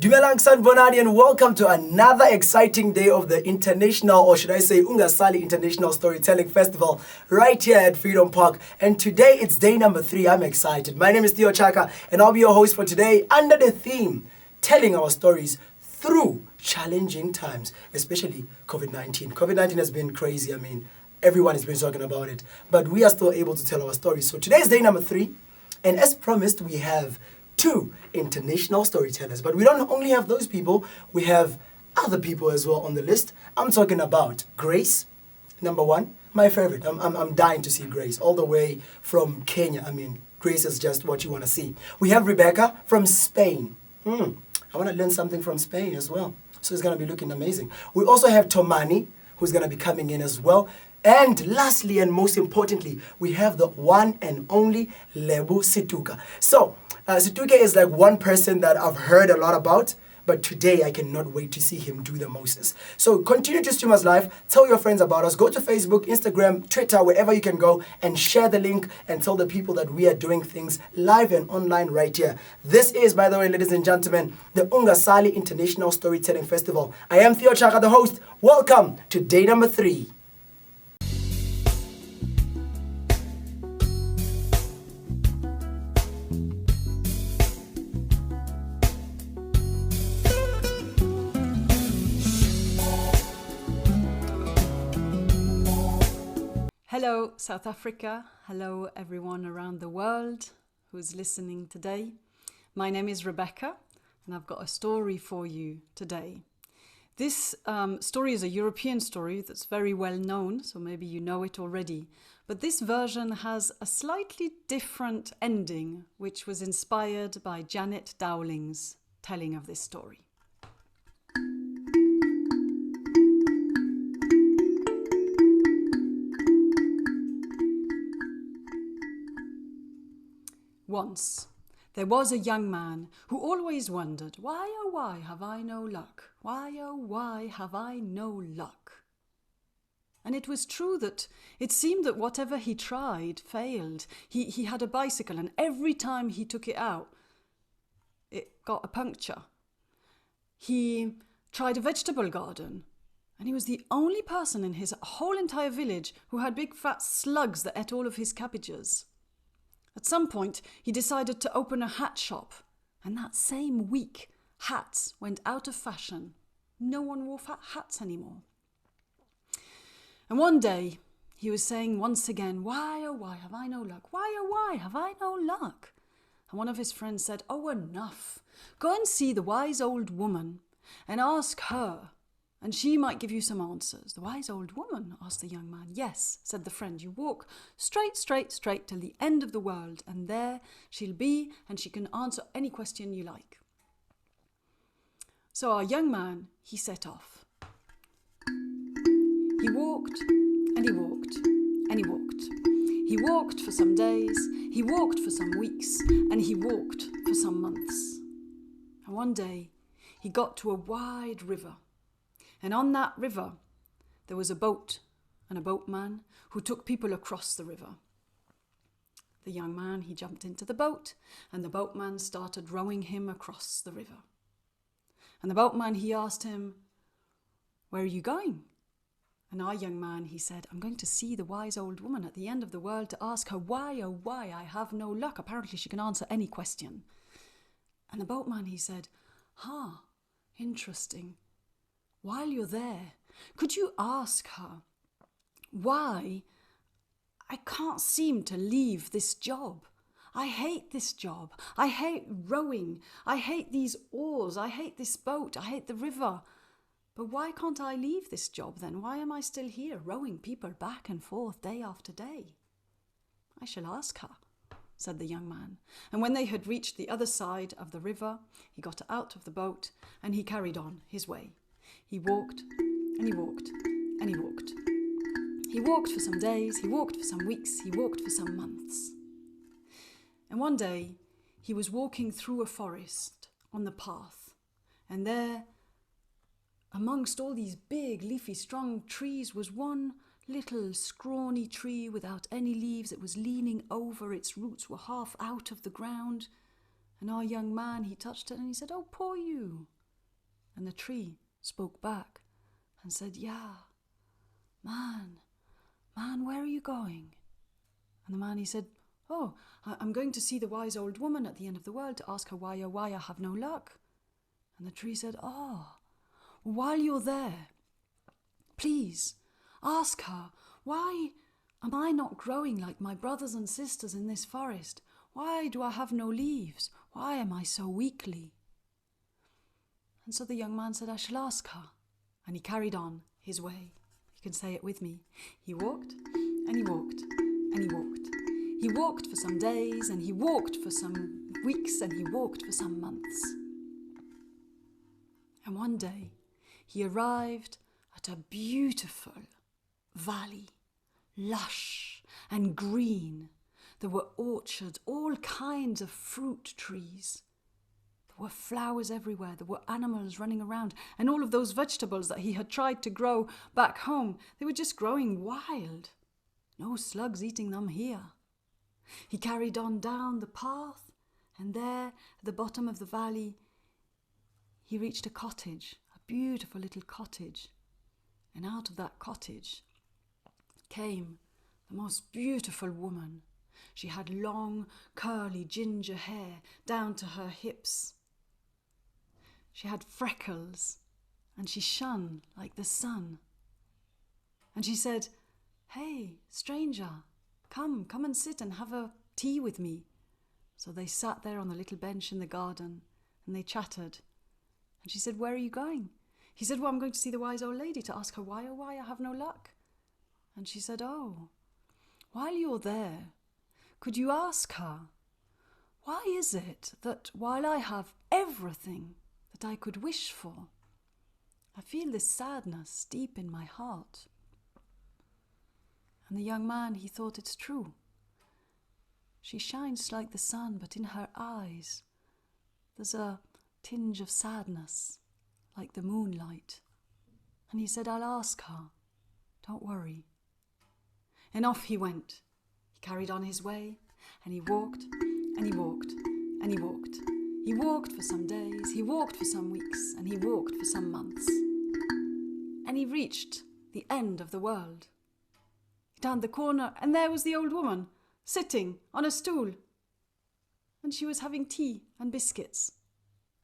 Dumelang Sanbonani and welcome to another exciting day of the international, or should I say Ungasali International Storytelling Festival right here at Freedom Park. And today it's day number 3. I'm excited. My name is Theo Chaka and I'll be your host for today under the theme, telling our stories through challenging times, especially COVID-19. COVID-19 has been crazy. I mean, everyone has been talking about it, but we are still able to tell our stories. So today is day number 3. And as promised, we have 2 international storytellers. But we don't only have those people, we have other people as well on the list. I'm talking about Grace, number 1, my favorite. I'm dying to see Grace, all the way from Kenya. I mean, Grace is just what you want to see. We have Rebecca from Spain. I want to learn something from Spain as well. So it's going to be looking amazing. We also have Tomani, who's going to be coming in as well. And lastly, and most importantly, we have the one and only Lebu Situka. So, Situka is like one person that I've heard a lot about, but today I cannot wait to see him do the Moses. So continue to stream us live, tell your friends about us, go to Facebook, Instagram, Twitter, wherever you can go, and share the link and tell the people that we are doing things live and online right here. This is, by the way, ladies and gentlemen, the Ungasali International Storytelling Festival. I am Theo Chaka, the host. Welcome to day number 3. Hello South Africa, hello everyone around the world who's listening today. My name is Rebecca and I've got a story for you today. This story is a European story that's very well known, so maybe you know it already. But this version has a slightly different ending, which was inspired by Janet Dowling's telling of this story. Once, there was a young man who always wondered, why, oh, why have I no luck? Why, oh, why have I no luck? And it was true that it seemed that whatever he tried failed. He had a bicycle, and every time he took it out, it got a puncture. He tried a vegetable garden, and he was the only person in his whole entire village who had big fat slugs that ate all of his cabbages. At some point, he decided to open a hat shop, and that same week, hats went out of fashion. No one wore fat hats anymore. And one day, he was saying once again, why, oh, why have I no luck? Why, oh, why have I no luck? And one of his friends said, oh, enough. Go and see the wise old woman and ask her, and she might give you some answers. The wise old woman, asked the young man. Yes, said the friend, you walk straight till the end of the world, and there she'll be, and she can answer any question you like. So our young man, he set off. He walked, and he walked, and he walked. He walked for some days, he walked for some weeks, and he walked for some months. And one day, he got to a wide river. And on that river, there was a boat and a boatman who took people across the river. The young man, he jumped into the boat, and the boatman started rowing him across the river. And the boatman, he asked him, where are you going? And our young man, he said, I'm going to see the wise old woman at the end of the world to ask her why, oh why, I have no luck. Apparently she can answer any question. And the boatman, he said, interesting. While you're there, could you ask her why I can't seem to leave this job? I hate this job. I hate rowing. I hate these oars. I hate this boat. I hate the river. But why can't I leave this job then? Why am I still here rowing people back and forth day after day? I shall ask her, said the young man. And when they had reached the other side of the river, he got out of the boat and he carried on his way. He walked, and he walked, and he walked. He walked for some days, he walked for some weeks, he walked for some months. And one day, he was walking through a forest on the path, and there, amongst all these big, leafy, strong trees, was one little, scrawny tree without any leaves. It was leaning over, its roots were half out of the ground, And our young man, he touched it and he said, "Oh, poor you." And the tree spoke back and said, "Yeah, man, where are you going?" And the man, he said, "Oh, I'm going to see the wise old woman at the end of the world to ask her why, oh, why I have no luck." And the tree said, "Oh, while you're there, please ask her, why am I not growing like my brothers and sisters in this forest? Why do I have no leaves? Why am I so weakly?" And so the young man said, "I shall ask her." And he carried on his way. You can say it with me. He walked and he walked and he walked. He walked for some days and he walked for some weeks and he walked for some months. And one day he arrived at a beautiful valley, lush and green. There were orchards, all kinds of fruit trees. There were flowers everywhere. There were animals running around. And all of those vegetables that he had tried to grow back home, they were just growing wild. No slugs eating them here. He carried on down the path, and there, at the bottom of the valley, he reached a cottage, a beautiful little cottage. And out of that cottage came the most beautiful woman. She had long, curly, ginger hair down to her hips. She had freckles, and she shone like the sun. And she said, "Hey, stranger, come and sit and have a tea with me." So they sat there on the little bench in the garden, and they chattered. And she said, "Where are you going?" He said, "Well, I'm going to see the wise old lady to ask her why, oh, why I have no luck." And she said, "Oh, while you're there, could you ask her, why is it that while I have everything that I could wish for, I feel this sadness deep in my heart?" And the young man, he thought, it's true. She shines like the sun, but in her eyes there's a tinge of sadness, like the moonlight. And he said, "I'll ask her. Don't worry." And off he went. He carried on his way, and he walked, and he walked, and he walked. He walked for some days, he walked for some weeks, and he walked for some months. And he reached the end of the world. He turned the corner, and there was the old woman, sitting on a stool. And she was having tea and biscuits.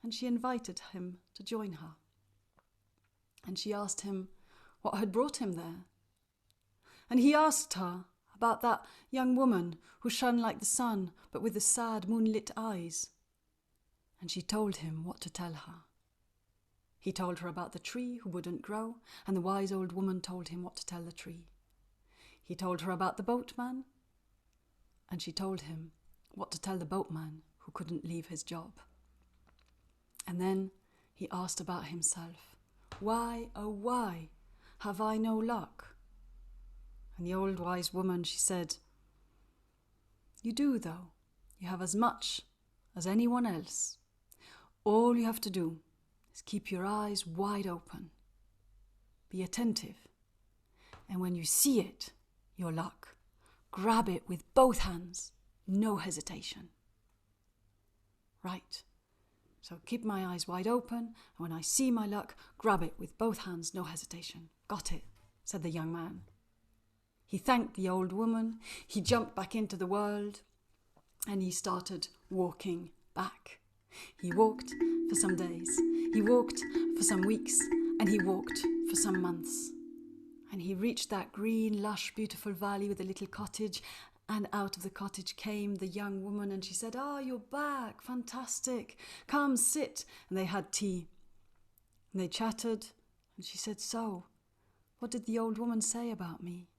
And she invited him to join her. And she asked him what had brought him there. And he asked her about that young woman who shone like the sun, but with the sad moonlit eyes. And she told him what to tell her. He told her about the tree who wouldn't grow, and the wise old woman told him what to tell the tree. He told her about the boatman, and she told him what to tell the boatman who couldn't leave his job. And then he asked about himself. Why, oh why, have I no luck? And the old wise woman, she said, "You do, though. You have as much as anyone else. All you have to do is keep your eyes wide open. Be attentive. And when you see it, your luck, grab it with both hands, no hesitation." Right. So keep my eyes wide open, and when I see my luck, grab it with both hands, no hesitation. "Got it," said the young man. He thanked the old woman, he jumped back into the world, and he started walking back. He walked for some days, he walked for some weeks, and he walked for some months. And he reached that green, lush, beautiful valley with a little cottage, and out of the cottage came the young woman, and she said, "Ah, you're back, fantastic, come sit." And they had tea, and they chattered, and she said, "So, what did the old woman say about me?"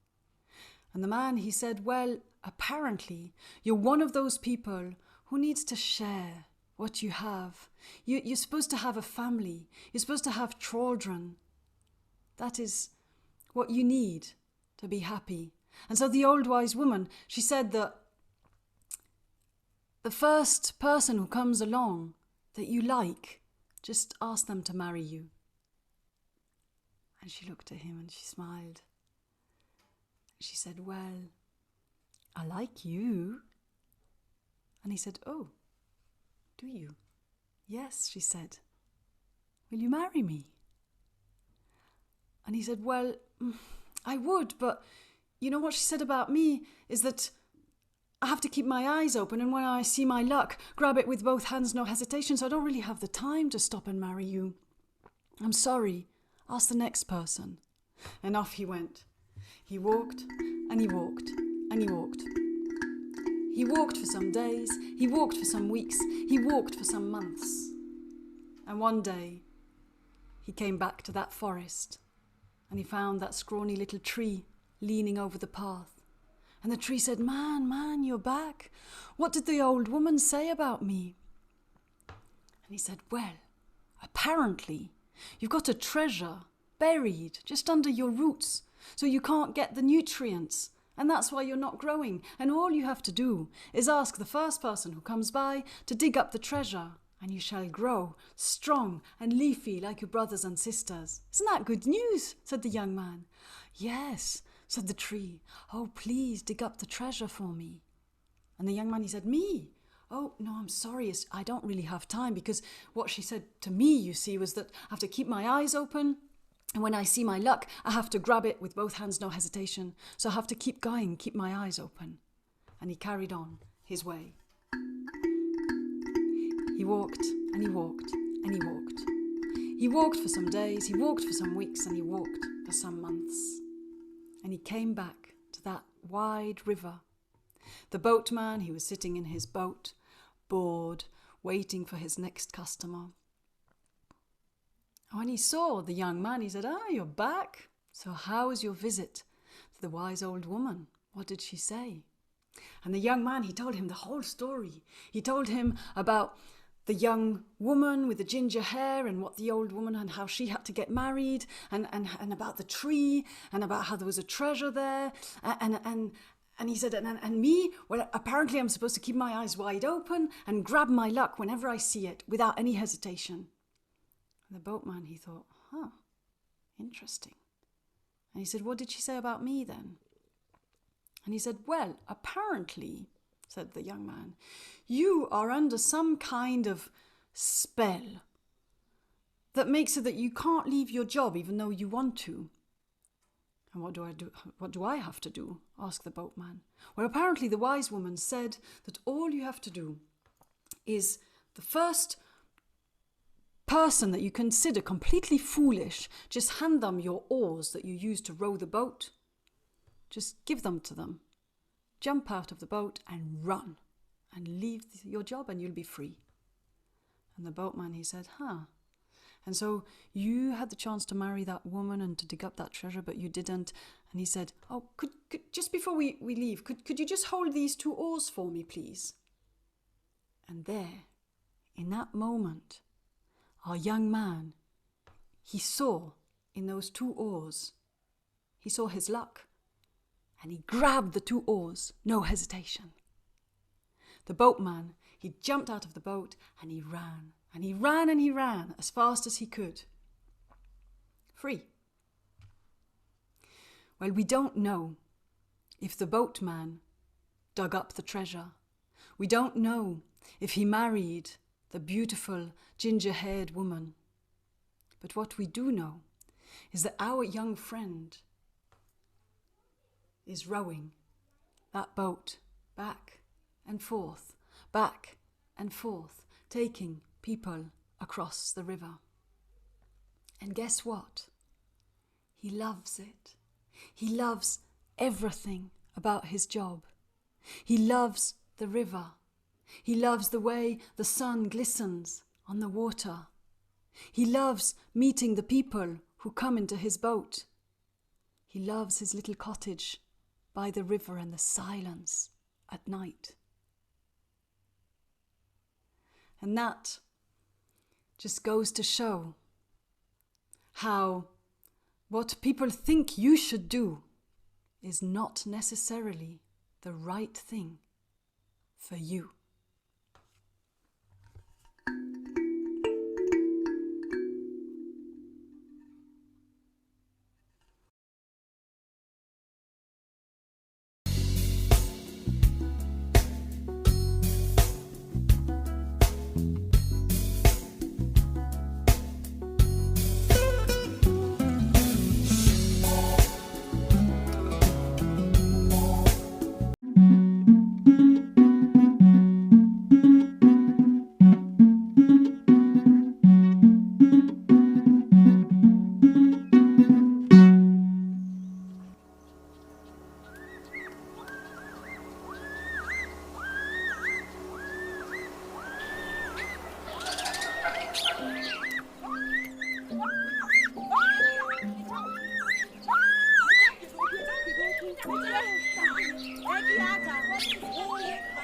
And the man, he said, "Well, apparently you're one of those people who needs to share what you have. You're supposed to have a family. You're supposed to have children. That is what you need to be happy." And so the old wise woman, she said that the first person who comes along that you like, just ask them to marry you. And she looked at him and she smiled. She said, "Well, I like you." And he said, "Oh, do you? Yes, she said. Will you marry me? And he said, well, I would, but you know what she said about me is that I have to keep my eyes open, and when I see my luck, grab it with both hands, no hesitation, so I don't really have the time to stop and marry you. I'm sorry. Ask the next person. And off he went. He walked, and he walked, and he walked. He walked for some days, he walked for some weeks, he walked for some months. And one day, he came back to that forest, and he found that scrawny little tree leaning over the path. And the tree said, man, you're back. What did the old woman say about me? And he said, well, apparently, you've got a treasure buried just under your roots, so you can't get the nutrients, and that's why you're not growing. And all you have to do is ask the first person who comes by to dig up the treasure, and you shall grow strong and leafy like your brothers and sisters. Isn't that good news? Said the young man. Yes, said the tree. Oh, please dig up the treasure for me. And the young man, he said, me? Oh, no, I'm sorry, I don't really have time, because what she said to me, you see, was that I have to keep my eyes open, and when I see my luck, I have to grab it with both hands, no hesitation. So I have to keep going, keep my eyes open. And he carried on his way. He walked, and he walked, and he walked. He walked for some days, he walked for some weeks, and he walked for some months. And he came back to that wide river. The boatman, he was sitting in his boat, bored, waiting for his next customer. When he saw the young man, he said, you're back. So how was your visit to the wise old woman? What did she say? And the young man, he told him the whole story. He told him about the young woman with the ginger hair, and what the old woman and how she had to get married, and about the tree, and about how there was a treasure there, and he said, and me, well, apparently I'm supposed to keep my eyes wide open and grab my luck whenever I see it without any hesitation. And the boatman, he thought, interesting. And he said, what did she say about me then? And he said, well, apparently, said the young man, you are under some kind of spell that makes it that you can't leave your job even though you want to. And what do I do? What do I have to do? Asked the boatman. Well, apparently the wise woman said that all you have to do is the first person that you consider completely foolish, just hand them your oars that you use to row the boat. Just give them to them. Jump out of the boat and run, and leave your job, and you'll be free. And the boatman, he said, And so you had the chance to marry that woman and to dig up that treasure, but you didn't. And he said, could just before we leave, could you just hold these 2 oars for me, please? And there, in that moment, our young man, he saw in those 2 oars, he saw his luck, and he grabbed the 2 oars, no hesitation. The boatman, he jumped out of the boat, and he ran, and he ran, and he ran as fast as he could. Free. Well, we don't know if the boatman dug up the treasure. We don't know if he married the beautiful ginger-haired woman. But what we do know is that our young friend is rowing that boat back and forth, taking people across the river. And guess what? He loves it. He loves everything about his job. He loves the river. He loves the way the sun glistens on the water. He loves meeting the people who come into his boat. He loves his little cottage by the river and the silence at night. And that just goes to show how what people think you should do is not necessarily the right thing for you.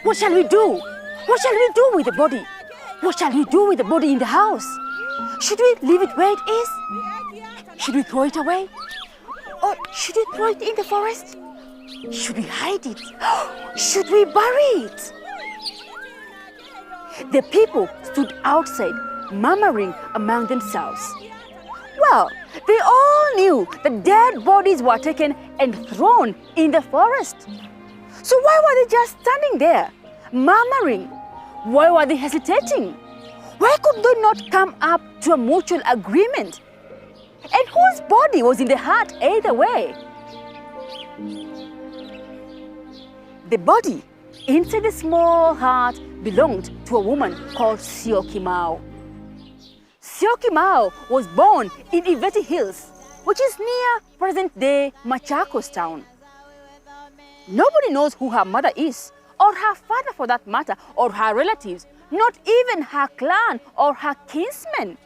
What shall we do? What shall we do with the body? What shall we do with the body in the house? Should we leave it where it is? Should we throw it away? Or should we throw it in the forest? Should we hide it? Should we bury it? The people stood outside, murmuring among themselves. Well, they all knew that dead bodies were taken and thrown in the forest. So why were they just standing there, murmuring? Why were they hesitating? Why could they not come up to a mutual agreement? And whose body was in the hut either way? The body inside the small hut belonged to a woman called Syokimau. Syokimau was born in Iveti Hills, which is near present-day Machakos town. Nobody knows who her mother is, or her father for that matter, or her relatives, not even her clan or her kinsmen.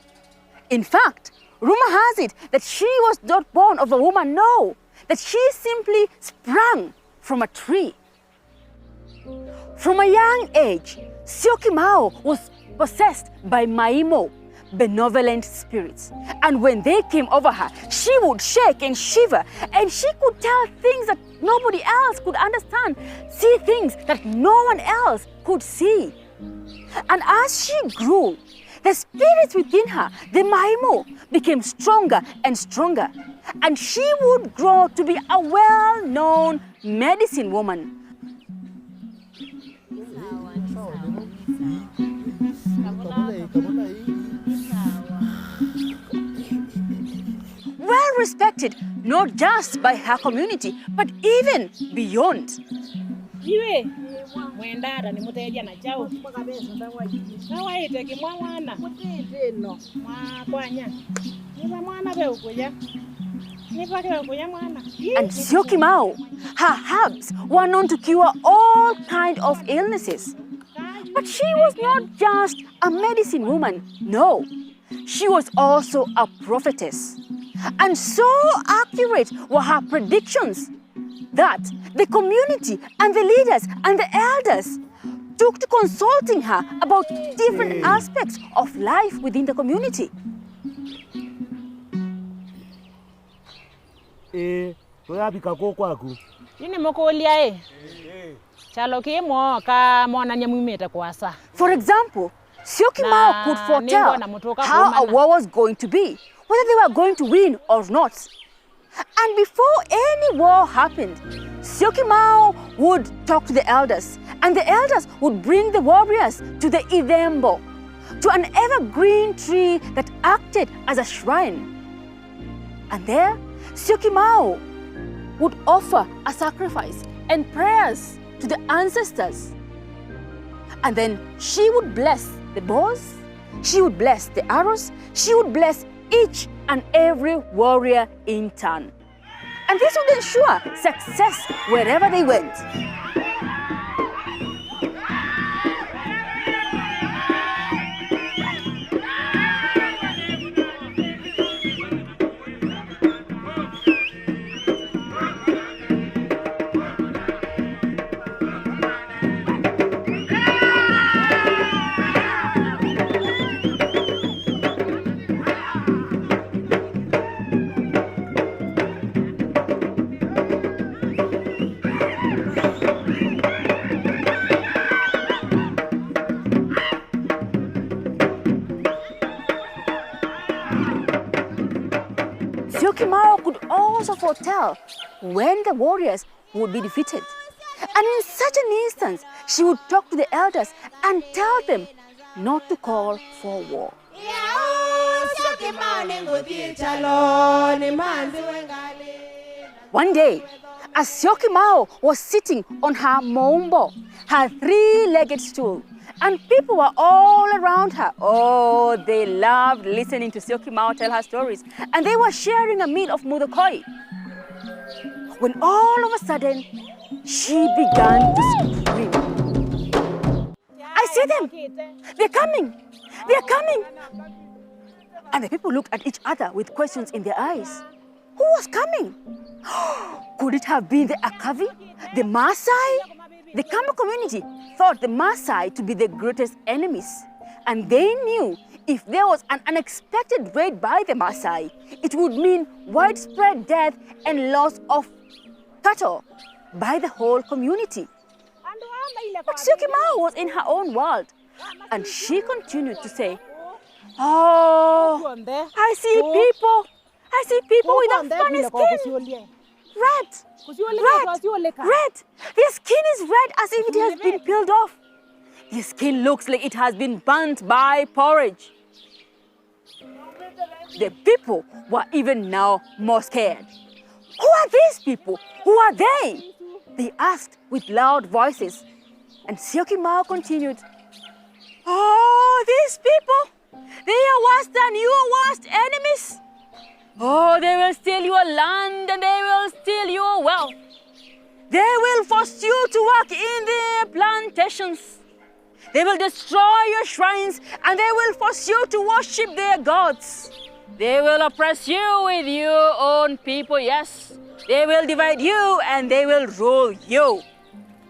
In fact, rumor has it that she was not born of a woman, no, that she simply sprang from a tree. From a young age, Syokimau was possessed by Maimo, benevolent spirits. And when they came over her, she would shake and shiver, and she could tell things that nobody else could understand, see things that no one else could see. And as she grew, the spirits within her, the Maimo, became stronger and stronger, and she would grow to be a well-known medicine woman. Well respected, not just by her community, but even beyond. And Syokimau, her herbs were known to cure all kinds of illnesses. But she was not just a medicine woman, no. She was also a prophetess. And so accurate were her predictions that the community and the leaders and the elders took to consulting her about different aspects of life within the community. For example, Syokimau could foretell how a war was going to be, whether they were going to win or not. And before any war happened, Syokimau would talk to the elders, and the elders would bring the warriors to the Idembo, to an evergreen tree that acted as a shrine. And there, Syokimau would offer a sacrifice and prayers to the ancestors. And then she would bless the bows, she would bless the arrows, she would bless each and every warrior in turn. And this would ensure success wherever they went. Syokimau could also foretell when the warriors would be defeated. And in such an instance, she would talk to the elders and tell them not to call for war. One day, as Syokimau was sitting on her maumbo, her three-legged stool, and people were all around her. Oh, they loved listening to Syokimau tell her stories, and they were sharing a meal of mudokoi. When all of a sudden, she began to scream. I see them! They're coming! They're coming! And the people looked at each other with questions in their eyes. Who was coming? Could it have been the Akavi? The Maasai? The Kamba community thought the Maasai to be the greatest enemies, and they knew if there was an unexpected raid by the Maasai, it would mean widespread death and loss of cattle by the whole community. But Syokimau was in her own world, and she continued to say, "Oh, I see people with a funny skin. Red. Their skin is red as if it has been peeled off. Their skin looks like it has been burnt by porridge." The people were even now more scared. "Who are these people? Who are they?" they asked with loud voices. And Syokimau continued, "Oh, these people, they are worse than your worst enemies. Oh, they will steal your land and they will steal your wealth. They will force you to work in their plantations. They will destroy your shrines and they will force you to worship their gods. They will oppress you with your own people, yes. They will divide you and they will rule you.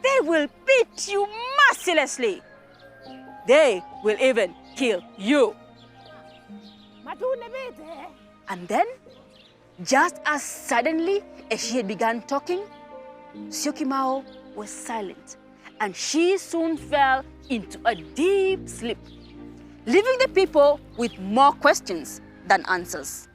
They will beat you mercilessly. They will even kill you." And then, just as suddenly as she had begun talking, Syokimau was silent, and she soon fell into a deep sleep, leaving the people with more questions than answers.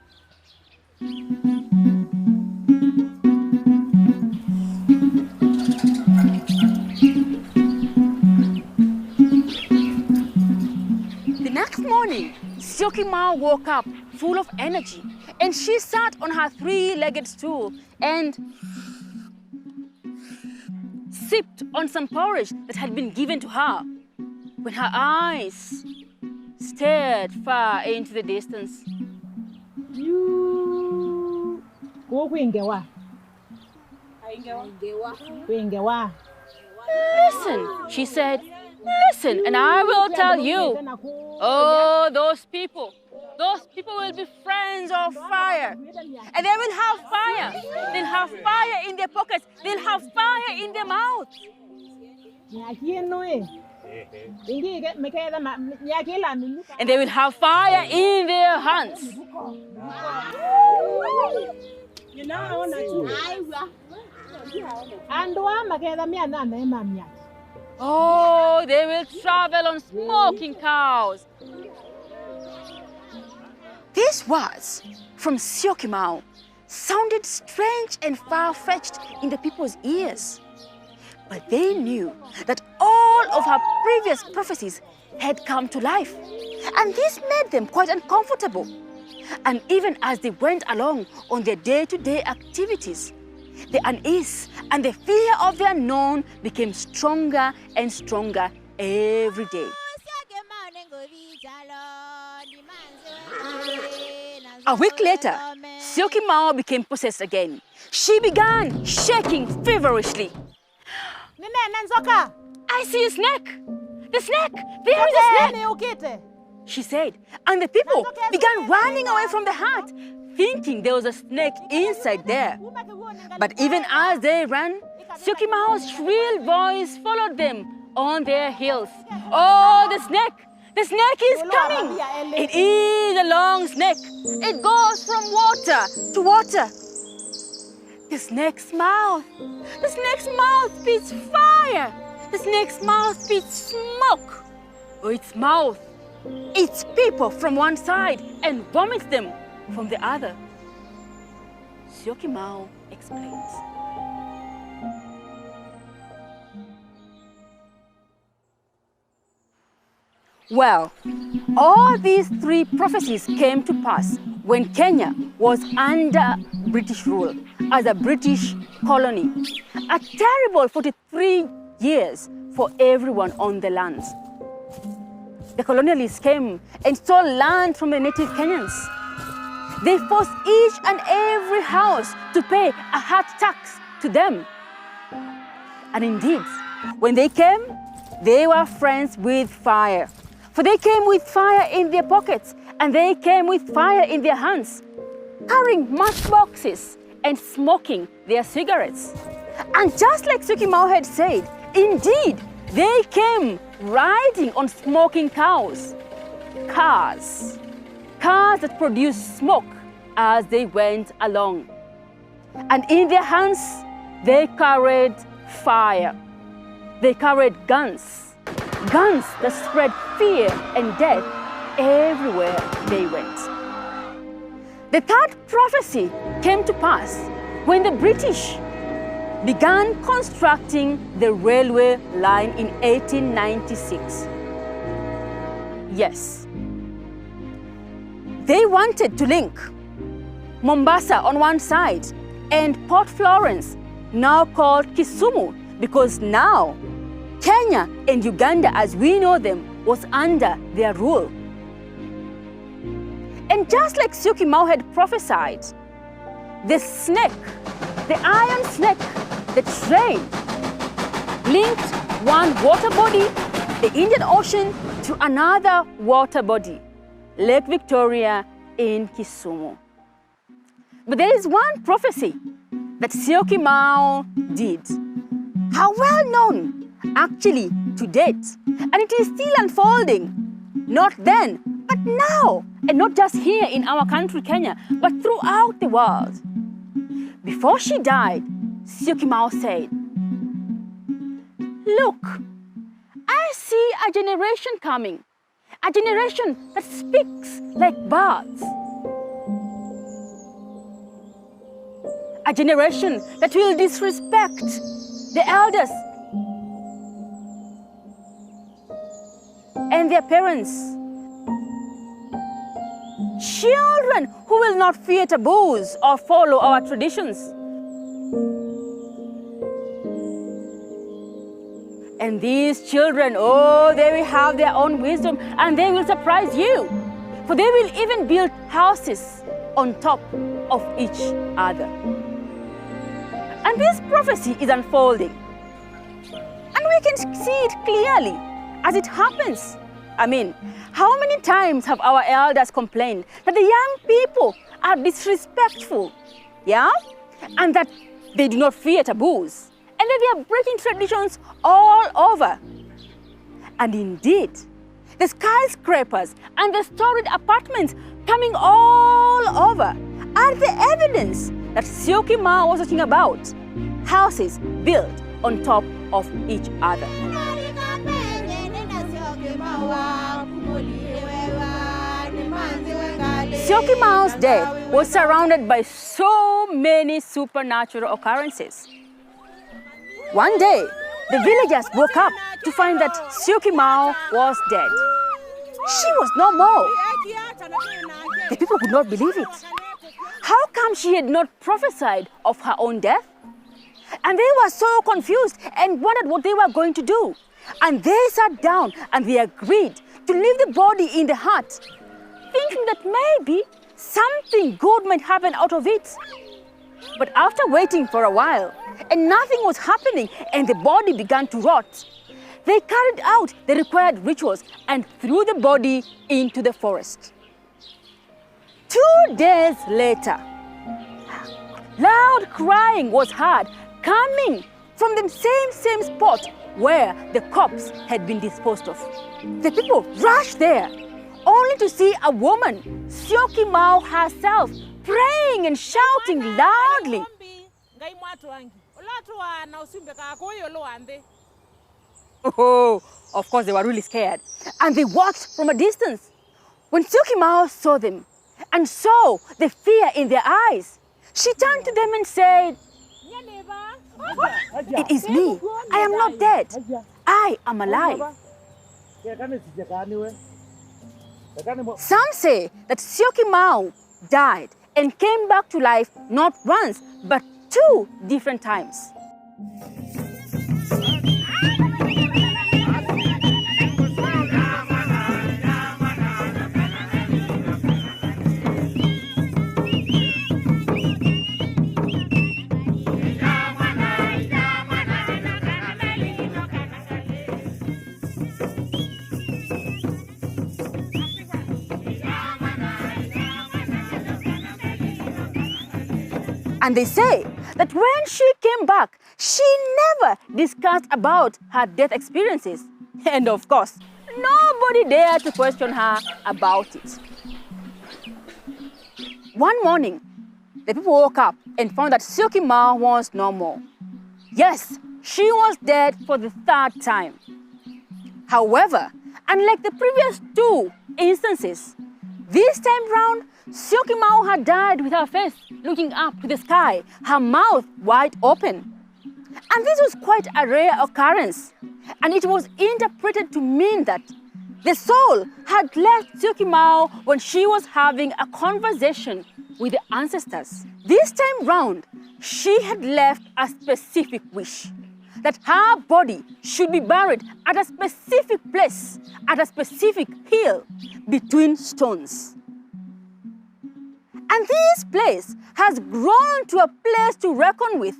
The next morning, Syokimau woke up full of energy, and she sat on her three-legged stool and sipped on some porridge that had been given to her when her eyes stared far into the distance. "Listen," she said, "listen, and I will tell you. Oh, those people will be friends of fire. And they will have fire. They'll have fire in their pockets. They'll have fire in their mouth. And they will have fire in their hands." "Oh, they will travel on smoking cows." These words from Syokimau sounded strange and far-fetched in the people's ears. But they knew that all of her previous prophecies had come to life, and this made them quite uncomfortable. And even as they went along on their day-to-day activities, the unease and the fear of the unknown became stronger and stronger every day. A week later, Syokimau became possessed again. She began shaking feverishly. "I see a snake! The snake! There is a snake!" she said, and the people began running away from the hut, thinking there was a snake inside there. But even as they ran, Syokimau's shrill voice followed them on their heels. "Oh, the snake! The snake is coming! It is a long snake. It goes from water to water. The snake's mouth spits fire. The snake's mouth spits smoke. Its mouth eats people from one side and vomits them from the other." Syokimau explains. Well, all these three prophecies came to pass when Kenya was under British rule as a British colony. A terrible 43 years for everyone on the lands. The colonialists came and stole land from the native Kenyans. They forced each and every house to pay a hard tax to them. And indeed, when they came, they were friends with fire. For they came with fire in their pockets, and they came with fire in their hands, carrying matchboxes and smoking their cigarettes. And just like Syokimau had said, Indeed, they came riding on smoking cows. Cars that produced smoke as they went along. And in their hands, they carried fire. They carried guns that spread fear and death everywhere they went. The third prophecy came to pass when the British began constructing the railway line in 1896. Yes, they wanted to link Mombasa on one side and Port Florence, now called Kisumu, because now Kenya and Uganda as we know them was under their rule. And just like Syokimau had prophesied, the snake, the iron snake, the train, linked one water body, the Indian Ocean, to another water body, Lake Victoria in Kisumu. But there is one prophecy that Syokimau did. How well known, actually, to date. And it is still unfolding. Not then, but now. And not just here in our country, Kenya, but throughout the world. Before she died, Syokimau said, "Look, I see a generation coming. A generation that speaks like birds. A generation that will disrespect the elders and their parents. Children who will not fear taboos or follow our traditions. And these children, oh, they will have their own wisdom and they will surprise you. For they will even build houses on top of each other." And this prophecy is unfolding. And we can see it clearly as it happens. I mean, how many times have our elders complained that the young people are disrespectful, yeah? And that they do not fear taboos, and that they are breaking traditions all over. And indeed, the skyscrapers and the storied apartments coming all over are the evidence that Syokimau was talking about. Houses built on top of each other. Syokimau's death was surrounded by so many supernatural occurrences. One day, the villagers woke up to find that Syokimau was dead. She was no more. The people could not believe it. How come she had not prophesied of her own death? And they were so confused and wondered what they were going to do. And they sat down and they agreed to leave the body in the hut, thinking that maybe something good might happen out of it. But after waiting for a while, and nothing was happening, and the body began to rot, they carried out the required rituals and threw the body into the forest. 2 days later, loud crying was heard coming from the same spot where the corpse had been disposed of. The people rushed there, only to see a woman, Syokimau herself, praying and shouting loudly. Oh, of course they were really scared, and they watched from a distance. When Syokimau saw them and saw the fear in their eyes, she turned to them and said, "It is me. I am not dead. I am alive." Some say that Syokimau died and came back to life not once, but 2 different times. And they say that when she came back, She never discussed about her death experiences. And of course, nobody dared to question her about it. One morning, the people woke up and found that Sioki Mao was no more. Yes, she was dead for the third time. However, unlike the previous two instances, this time round, Sioki Mao had died with her face looking up to the sky, her mouth wide open. And this was quite a rare occurrence, and it was interpreted to mean that the soul had left Sioki Mao when she was having a conversation with the ancestors. This time round, she had left a specific wish, that her body should be buried at a specific place, at a specific hill between stones. And this place has grown to a place to reckon with,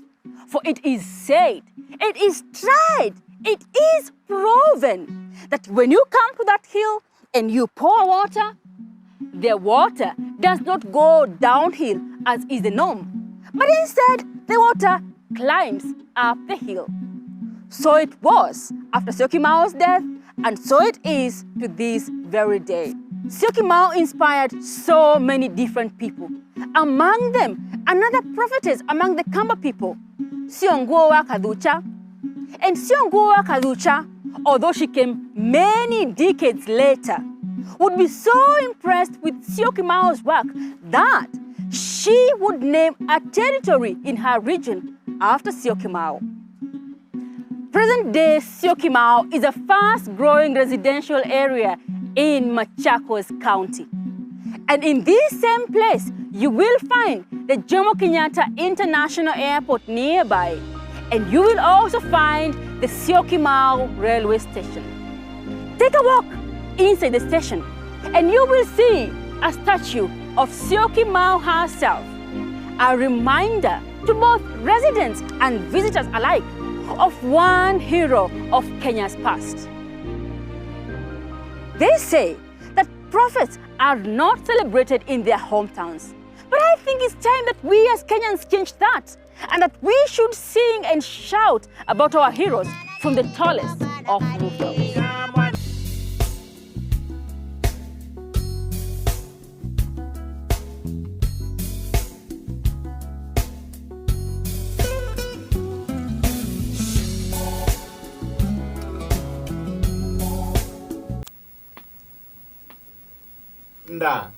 for it is said, it is tried, it is proven that when you come to that hill and you pour water, the water does not go downhill as is the norm, but instead the water climbs up the hill. So it was after Sioki Mao's death, and so it is to this very day. Sioki Mao inspired so many different people. Among them, another prophetess among the Kamba people, Siongowa Kaducha. And Siongowa Kaducha, although she came many decades later, would be so impressed with Sioki Mao's work that she would name a territory in her region after Sioki Mao. Present-day Sioki Mao is a fast-growing residential area in Machakos County. And in this same place, you will find the Jomo Kenyatta International Airport nearby. And you will also find the Sioki Mao railway station. Take a walk inside the station and you will see a statue of Sioki Mao herself, a reminder to both residents and visitors alike of one hero of Kenya's past. They say that prophets are not celebrated in their hometowns. But I think it's time that we as Kenyans change that, and that we should sing and shout about our heroes from the tallest of rooftops. Nda,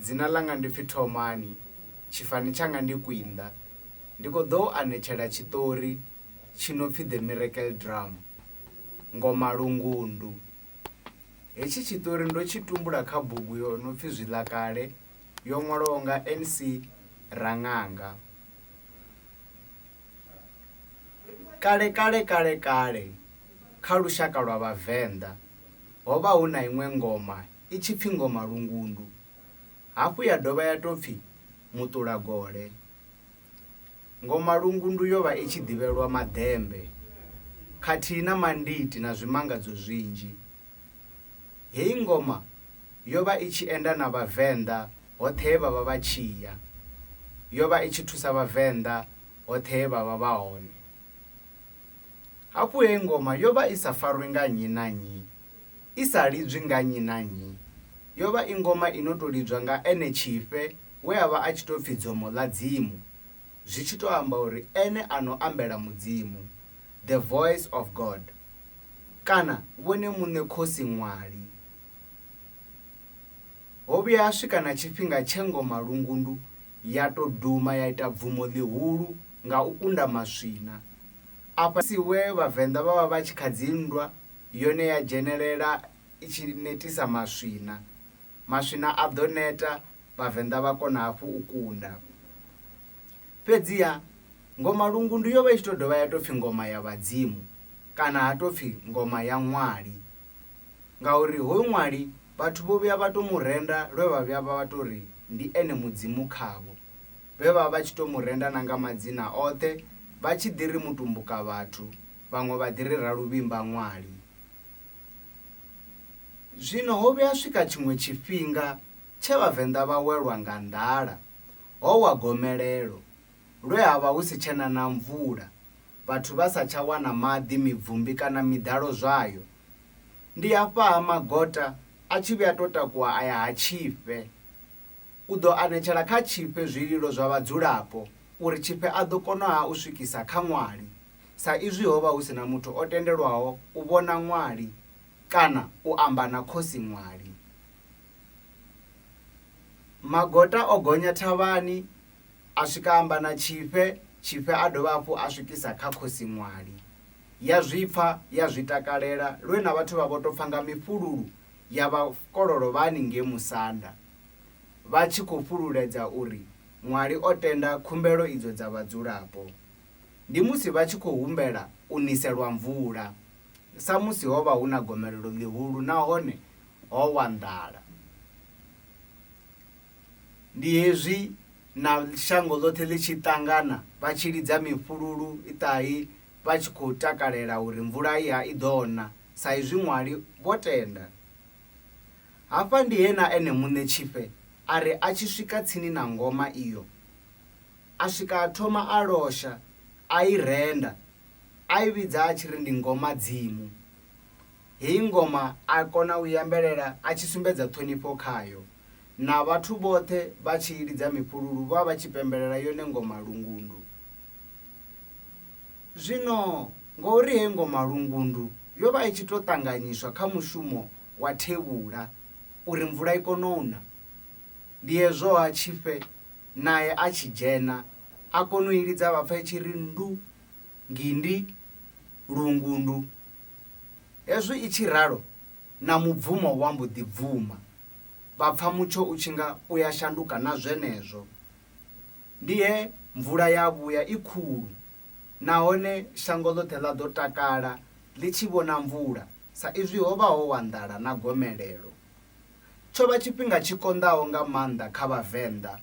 dzina langa ndipfi Thomani, chifani changa ndi Kwinda. Ndiko ḓo anetshela tshiṱori tshino pfi The Miracle Drum, ngoma lungundu. Hetshi tshiṱori ndo tshi tumbula kha bugu yo no pfi Zwiḽa kale, yo ṅwalwaho nga NC Ranganga. Kale, kha lushaka lwa Vhavenḓa, ho vha hu na iṅwe ngoma i tshi pfi ngoma lungundu, hafhu ya dovha ya tou pfi muṱulagole. Ngoma lungundu yo vha i tshi ḓivhelwa madembe khathihi na manditi na zwimangadzo zwinzhi. Heyi ngoma yo vha i tshi enda na Vhavenḓa hoṱhe he vha vha vha tshi ya. Yo vha i tshi thusa Vhavenḓa hoṱhe he vha vha vha hone. Hafhu heyi ngoma yo vha i sa farwi nga nnyi na nnyi, i sa lidzwi nga nnyi na nnyi. Yo vha i ngoma ino tou lidzwa nga ene Tshifhe we a vha a tshi tou pfi Dzomo ḽa Dzimu, zwi tshi tou amba uri ene ano ambela Mudzimu, the voice of God, kana vhone muṋe khosi ṅwali. Ho vhuya ha swika na tshifhinga tshe ngoma lungundu ya tou duma ya ita bvumo ḽihulu nga u kunda maswina. Afha si we Vhavenḓa vha vha vha tshi kha dzinndwa, yone ya dzhenelela i tshi netisa maswina. Maswina a ḓo neta, Vhavenḓa vha kona hafhu u kunda. Fhedziha ngoma lungundu yo vha i tshi tou dovha ya tou pfi ngoma ya vhadzimu, kana ha tou pfi ngoma ya ṅwali. Ngauri hoyu ṅwali vhathu vho vhuya vha tou murenda lwe vha vhuya vha tou ri ndi ene mudzimu khavho. Vhe vha vha tshi tou murenda na nga madzina oṱhe, vha tshi ḓi ri mutumbuka vhathu, vhaṅwe vha ḓi ri Raluvhimba ṅwali. Zwino ho vhuya swika tshiṅwe tshifhinga tshe Vhavenḓa vha welwa nga nḓala, ho wa gomelelo, lwe ha vha hu si tshena na mvula. vhathu vha sa tsha wana maḓi, mibvumbi kana miḓalo zwayo, ndi hafha ha magota a tshi vhuya to takuwa aya ha Tshifhe. U ḓo anetshela kha Tshifhe zwililo zwa vhadzulapo uri Tshifhe a ḓo kona ha u swikisa kha ṅwali, sa izwi ho vha hu si na muthu o tendelwaho u vhona ṅwali kana u amba na khosi ṅwali. Magota o gonya thavhani a swika amba na Tshifhe, Tshifhe a dovha hafhu a swikisa kha khosi ṅwali. Ya zwipfa, ya zwi takalela, lwe na vhathu vha vho to pfa nga mifhululu ya vhakololo vha haningei musanda, vha tshi khou fhululedza uri ṅwali o tenda khumbelo idzo dza vhadzulapo. Ndi musi vha tshi khou humbela u niselwa mvula, sa musi ho vha hu na gomelelo ḽihulu nahone ho wa nḓala. Ndi hezwi na shango ḽoṱhe ḽi tshi ṱangana vha tshi lidza mifhululu i ṱahi, vha tshi khou takalela uri mvula i ḓo na, sa izwi ṅwali vho tenda. Hafha ndi he na ene muṋe Tshifhe a ri a tshi swika tsini na ngoma iyo, a swika a thoma a losha, a i renda, a i vhidza a tshi ri ndi ngoma dzimu. Heyi ngoma a kona u yambelela a tshi sumbedza ṱhonifho khayo, na vhathu vhoṱhe vha tshi lidza mifhululu vha tshi pembelela yone ngoma lungundu. Zwino ngori he ngoma lungundu yo vha i tshi to ṱanganyiswa kha mushumo wa thevhula uri mvula i kone u na, ndi hezwo ha Tshifhe naye a tshi dzhena a kona u i lidza vha pfa i tshi ri ndu ngindi lungundu. Hezwi i tshi ralo na mubvumo wa mbo ḓi bvuma, vha pfa mutsho u tshi nga u ya shanduka na zwenezwo. Ndi he mvula ya vhuya i khulu, nahone shango ḽoṱhe ḽa ḓo takala ḽi tshi vhona mvula, sa izwi ho vha ho wa nḓala na gomelelo. Tsho vha tshifhinga tshi konḓaho nga maanḓa kha Vhavenḓa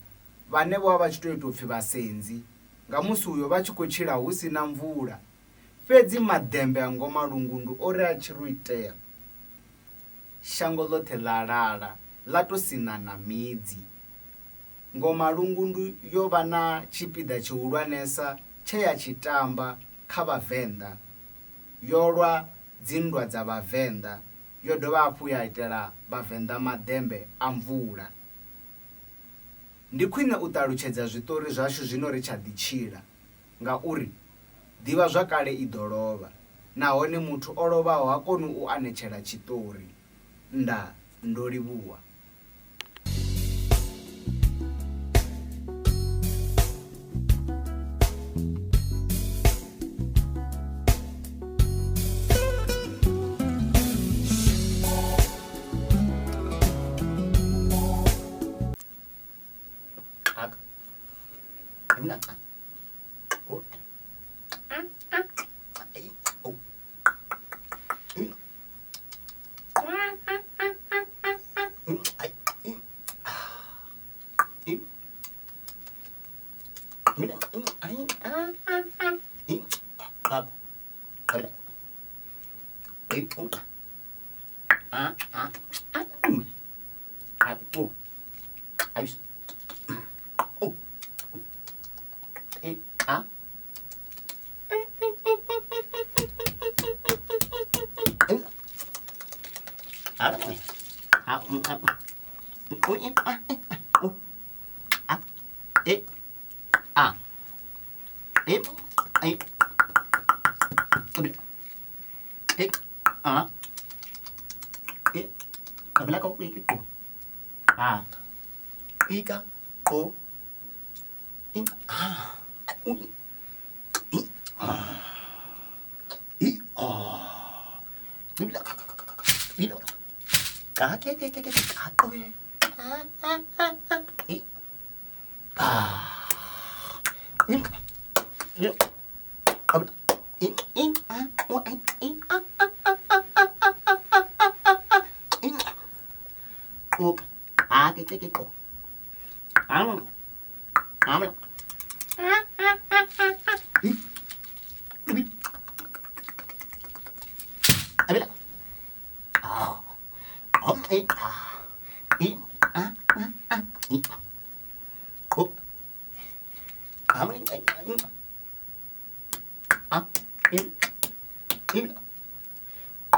vhane vho vha tshi tou ita upfhi vhasenzi, nga musi uyo vha tshi khou tshila hu si na mvula. Fhedzi maḓembe a ngoma lungundu ori a tshi ru itea, shango ḽoṱhe ḽa lala ḽa to sina na midzi. Ngoma lungundu yo vha na tshipiḓa tshihulwanesa tshe ya tshi tamba kha Vhavenḓa, yo lwa dzinndwa dza Vhavenḓa, yo dovha hafhu ya itela Vhavenḓa maḓembe a mvula. Ndi khwine u ṱalutshedza zwiṱori zwashu zwino ri tsha ḓi tshila, ngauri ḓivha zwakale i ḓo lovha, nahone muthu o lovhaho ha koni u anetshela tshiṱori. Ndaa, ndo livhuwa.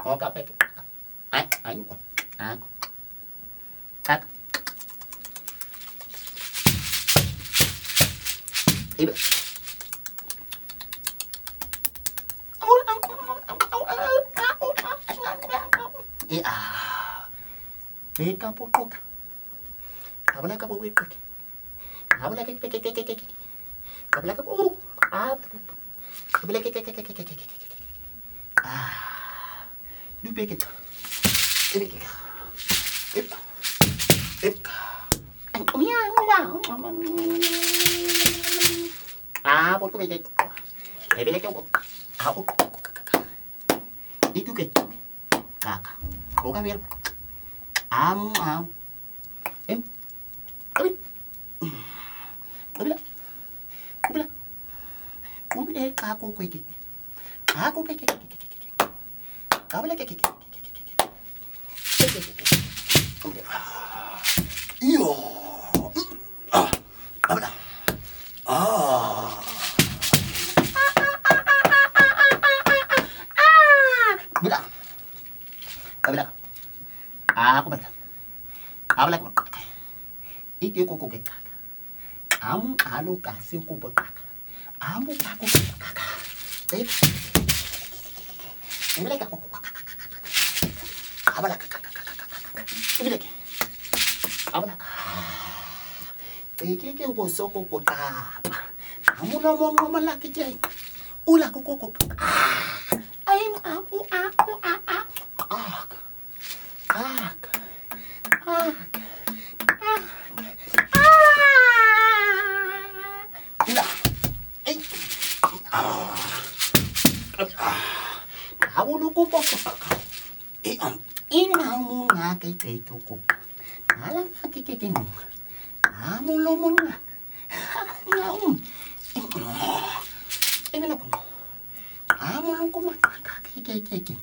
Oka peke. Ai. Ako. Kaka. Ibe. Peka pokoka. Habla ka po wik. Habla ka ke. Habla ka po. Habla ke. Nu peke. Ibe. Por tu peke. Ibe ke. Itu ke. Kaka. Oka biar. Amo. Ubila kako kweke. Kako peke. Kabla ke. Yo. Kabla. Kabla. Aku balik. Habla con caca. Y yo coco que caca. Amo a lo casi ocupo caca. Amo caco que caca. Habla caca. Habla caca. Mira que. Habla caca. Que hubo soco con capa. Amo no mo la que ya. Ula coco. Ay amo. Abuluko po. Inamu nga kay ko. Alam nga kikiking mo. Amulo mo nga. Imila ko. Amulo ko makakikiki.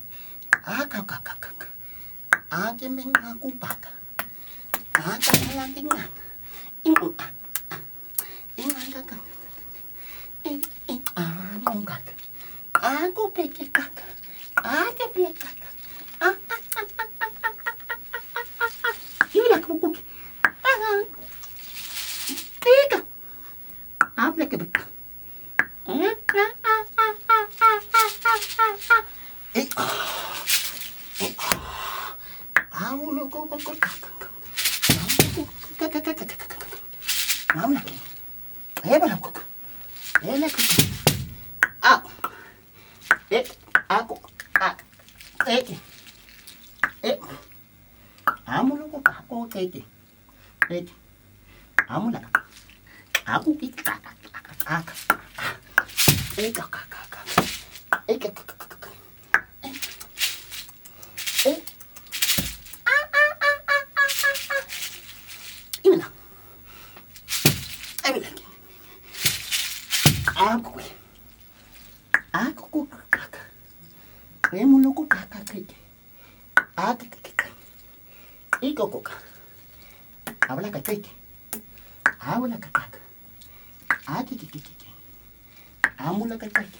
Akakakakak. Akin men ako baka. Akin lang nga. Ingangakak. Anong gag. Ako peke kaka. Ake peke kaka. Yun ako kuki. Teka. Aple ke beka. Amulo ko kaka. Mamla. Bala ko. Bala ko. Aku. Amulo ko ako keke. Amula. Aku kita. Imina. Aku kaka. Emulo ko kaka keke. Iko koka. Habla ka keke. Habla ka kaka. Kiki. Amula ka keke.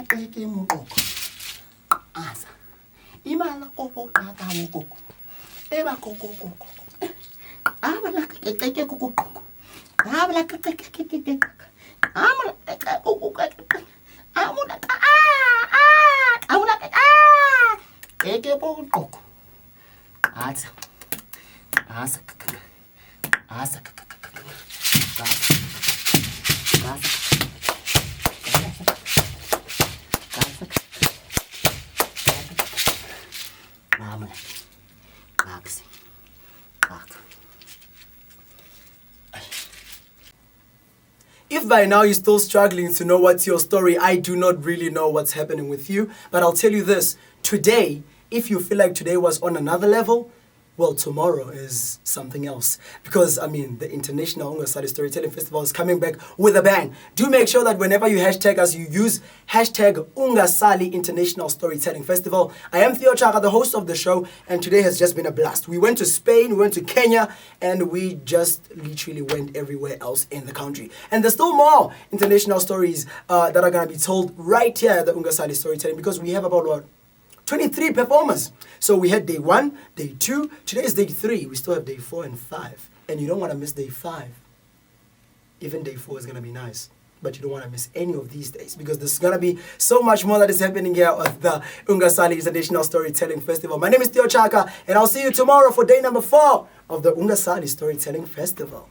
Keke mo koko. Asa. Imala koko kaka mo koko. Eba koko. Habla ka keke koko. Habla ka keke. Amula ka koko. Amula ka. Amula ka. Keke po koko. Asa. If by now you're still struggling to know what's your story, I do not really know what's happening with you. But I'll tell you this. Today, if you feel like today was on another level, Well, tomorrow is something else because, I mean, the International Ungasali Storytelling Festival is coming back with a bang. Do make sure that whenever you hashtag us, you use hashtag Ungasali International Storytelling Festival. I am Theo Chaka, the host of the show, and today has just been a blast. We went to Spain, we went to Kenya, and we just literally went everywhere else in the country. And there's still more international stories that are going to be told right here at the Ungasali Storytelling because we have about 23 performers. So we had day 1, day 2, today is day 3. We still have day 4 and 5. And you don't want to miss day 5. Even day 4 is going to be nice. But you don't want to miss any of these days because there's going to be so much more that is happening here at the Ungasali International Storytelling Festival. My name is Theo Chaka and I'll see you tomorrow for day number 4 of the Ungasali Storytelling Festival.